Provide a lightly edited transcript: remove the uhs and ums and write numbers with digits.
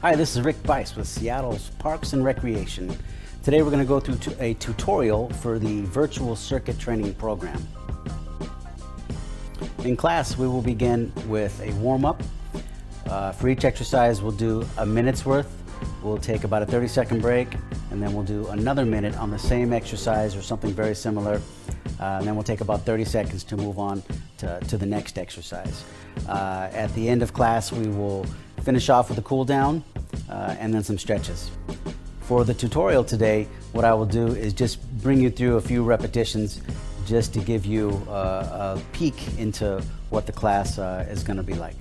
Hi, this is Rick Bice with Seattle's Parks and Recreation. Today we're going to go through a tutorial for the virtual circuit training program. In class, we will begin with a warm-up. For each exercise, we'll do a minute's worth. We'll take about a 30-second break, and then we'll do another minute on the same exercise or something very similar. And then we'll take about 30 seconds to move on to the next exercise. At the end of class, we will finish off with a cool down and then some stretches. For the tutorial today, what I will do is just bring you through a few repetitions just to give you a peek into what the class is going to be like.